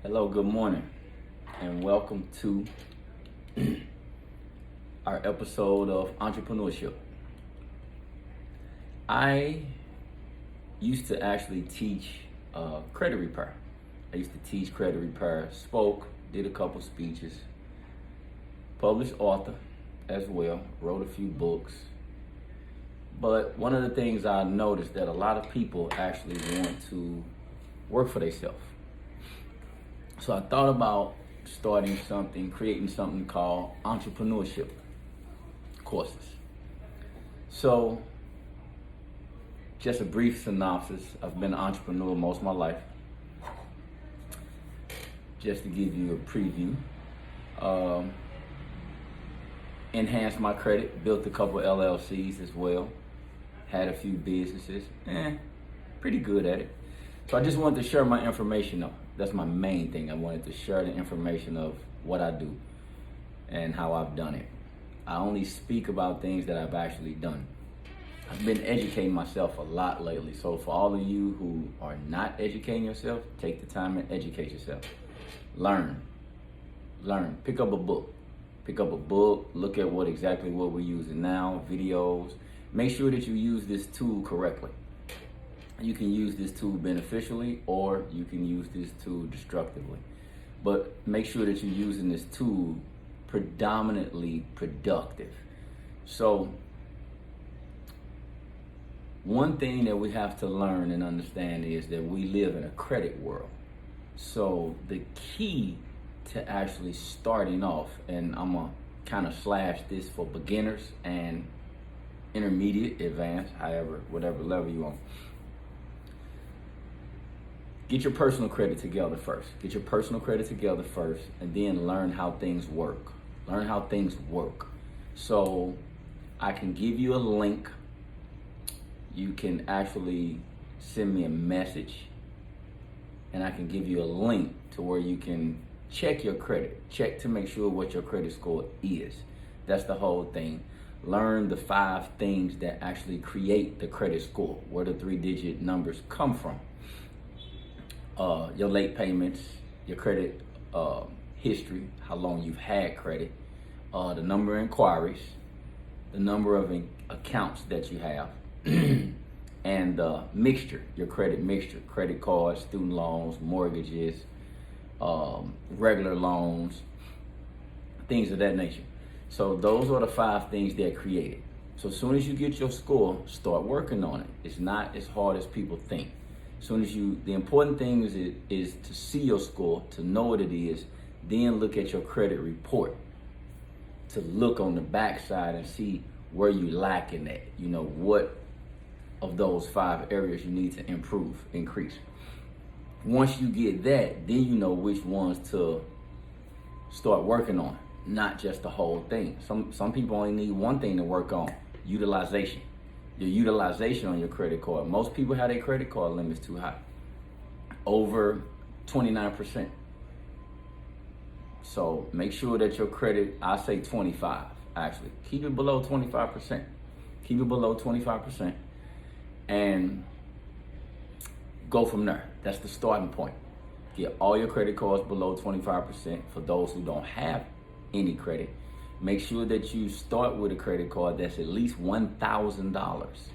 Hello, good morning, and welcome to our episode of Entrepreneurship. I used to actually teach credit repair. I used to teach credit repair, spoke, did a couple speeches, published author as well, wrote a few books. But one of the things I noticed that a lot of people actually want to work for themselves. So I thought about creating something called entrepreneurship courses. So just a brief synopsis, I've been an entrepreneur most of my life. Just to give you a preview. Enhanced my credit, built a couple LLCs as well, had a few businesses, pretty good at it. So I just wanted to share my information though. That's my main thing. I wanted to share the information of what I do and how I've done it. I only speak about things that I've actually done. I've been educating myself a lot lately. So for all of you who are not educating yourself, take the time and educate yourself. Learn. Pick up a book. Look at what we're using now, videos. Make sure that you use this tool correctly. You can use this tool beneficially or you can use this tool destructively. But make sure that you're using this tool predominantly productive. So one thing that we have to learn and understand is that we live in a credit world. So the key to actually starting off, and I'm gonna kind of slash this for beginners and intermediate, advanced, whatever level you on. Get your personal credit together first. And then learn how things work. So I can give you a link. You can actually send me a message and I can give you a link to where you can check your credit. Check to make sure what your credit score is. That's the whole thing. Learn the 5 things that actually create the credit score, where the 3-digit numbers come from. Your late payments, your credit history, how long you've had credit, the number of inquiries, the number of accounts that you have, and the mixture, your credit mixture, credit cards, student loans, mortgages, regular loans, things of that nature. So those are the 5 things that create it. So as soon as you get your score, start working on it. It's not as hard as people think. The important thing is to see your score, to know what it is, then look at your credit report, to look on the backside and see where you lacking at. You know, what of those 5 areas you need to improve, increase. Once you get that, then you know which ones to start working on, not just the whole thing. Some people only need one thing to work on: utilization. Your utilization on your credit card. Most people have their credit card limits too high, over 29%. So make sure that your credit, I say 25 actually, keep it below 25%. And go from there. That's the starting point. Get all your credit cards below 25%. For those who don't have any credit, make sure that you start with a credit card that's at least $1,000.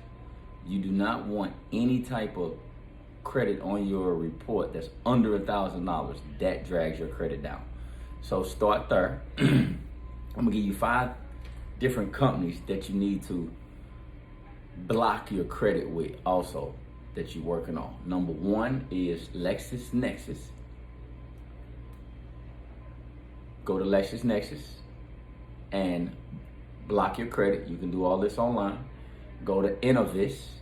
You do not want any type of credit on your report that's under $1,000. That drags your credit down. So start there. I'm gonna give you 5 different companies that you need to block your credit with also, that you're working on. Number 1 is LexisNexis. Go to LexisNexis and block your credit. You can do all this online. Go to Innovis,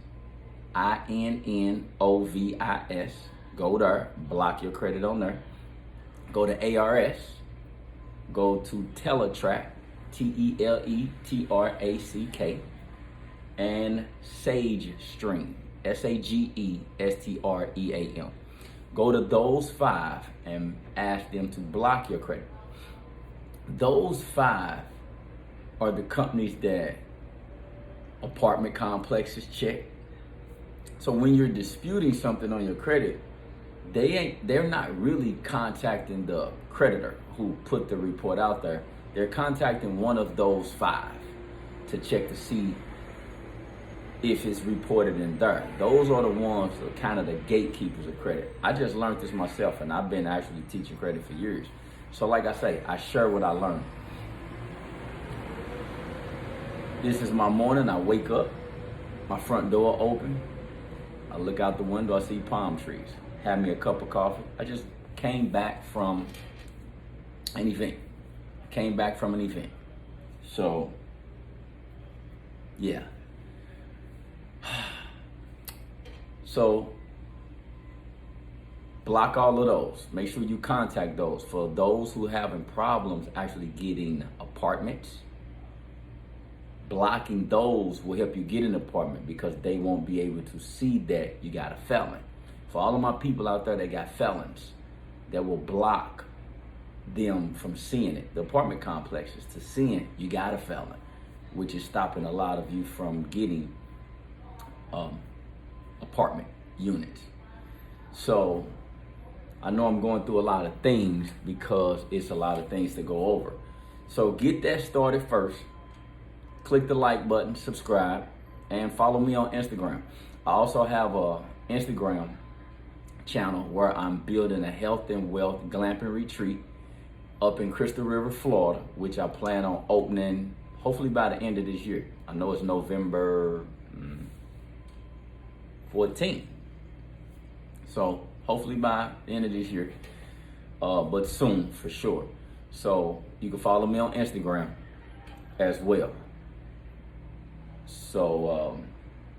INNOVIS. Go there, block your credit on there. Go to ARS. Go to Teletrack, TELETRACK, and SageStream, SAGESTREAM. Go to those 5 and ask them to block your credit. Those 5 are the companies that apartment complexes check. So when you're disputing something on your credit, they're not really contacting the creditor who put the report out there. They're contacting one of those 5 to check to see if it's reported in there. Those are the ones that are kind of the gatekeepers of credit. I just learned this myself, and I've been actually teaching credit for years. So like I say, I share what I learned. This is my morning. I wake up, my front door open. I look out the window, I see palm trees. Have me a cup of coffee. I just came back from an event. So, yeah. So, block all of those. Make sure you contact those. For those who are having problems actually getting apartments, blocking those will help you get an apartment because they won't be able to see that you got a felon. For all of my people out there that got felons, that will block them from seeing it, the apartment complexes, to seeing you got a felon, which is stopping a lot of you from getting apartment units. So I know I'm going through a lot of things because it's a lot of things to go over. So get that started first. Click the like button, subscribe, and follow me on Instagram. I also have a Instagram channel where I'm building a health and wealth glamping retreat up in Crystal River, Florida, which I plan on opening hopefully by the end of this year. I know it's November 14th. So hopefully by the end of this year, but soon for sure. So you can follow me on Instagram as well. So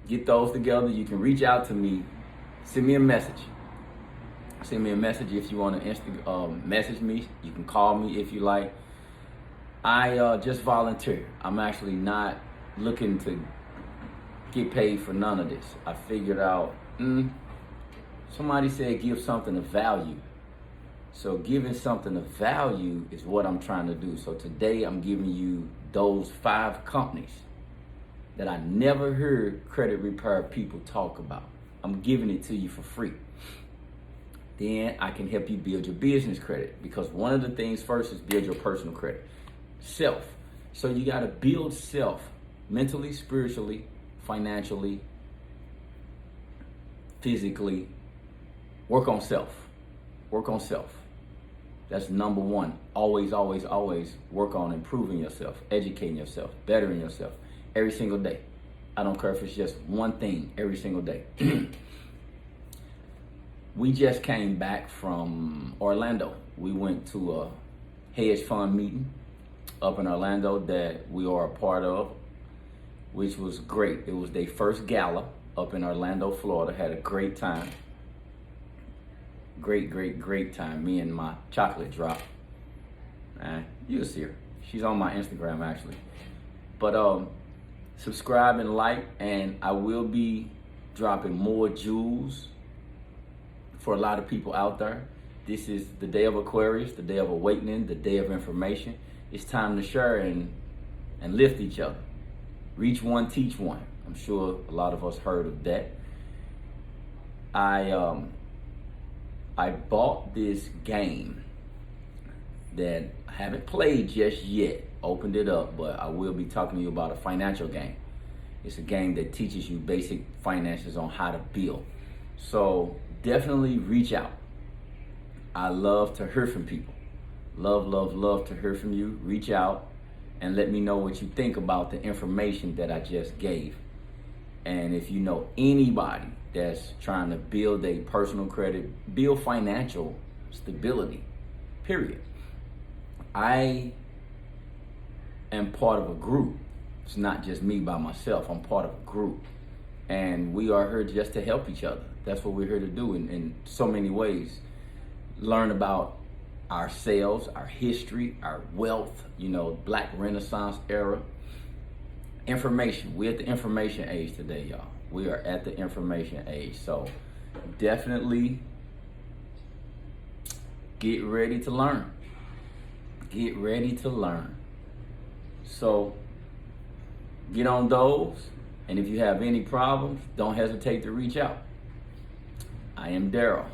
get those together. You can reach out to me. Send me a message. Send me a message if you want to message me. You can call me if you like. I just volunteer. I'm actually not looking to get paid for none of this. I figured out, somebody said give something of value. So giving something of value is what I'm trying to do. So today I'm giving you those 5 companies that I never heard credit repair people talk about. I'm giving it to you for free. Then I can help you build your business credit, because one of the things first is build your personal credit. Self. So you got to build self mentally, spiritually, financially, physically. Work on self. Work on self. That's number 1. Always, always, always work on improving yourself, educating yourself, bettering yourself every single day. I don't care if it's just one thing every single day. We just came back from Orlando. We went to a hedge fund meeting up in Orlando that we are a part of, which was great. It was their first gala up in Orlando, Florida. Had a great time. Great time. Me and my chocolate drop. You'll see her. She's on my Instagram actually. But subscribe and like, and I will be dropping more jewels for a lot of people out there. This is the day of Aquarius, the day of awakening, the day of information. It's time to share and lift each other. Reach one, teach one. I'm sure a lot of us heard of that. I bought this game that I haven't played just yet. Opened it up, but I will be talking to you about a financial game. It's a game that teaches you basic finances on how to build. So definitely reach out. I love to hear from people. Love to hear from you. Reach out and let me know what you think about the information that I just gave. And if you know anybody that's trying to build a personal credit, build financial stability, period. I am part of a group. It's not just me by myself. I'm part of a group. And we are here just to help each other. That's what we're here to do in so many ways. Learn about ourselves, our history, our wealth, Black Renaissance era. Information. We're at the information age today, y'all. We are at the information age. So definitely get ready to learn. Get ready to learn. So get on those. And if you have any problems, don't hesitate to reach out. I am Daryl.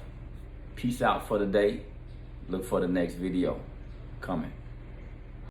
Peace out for the day. Look for the next video coming.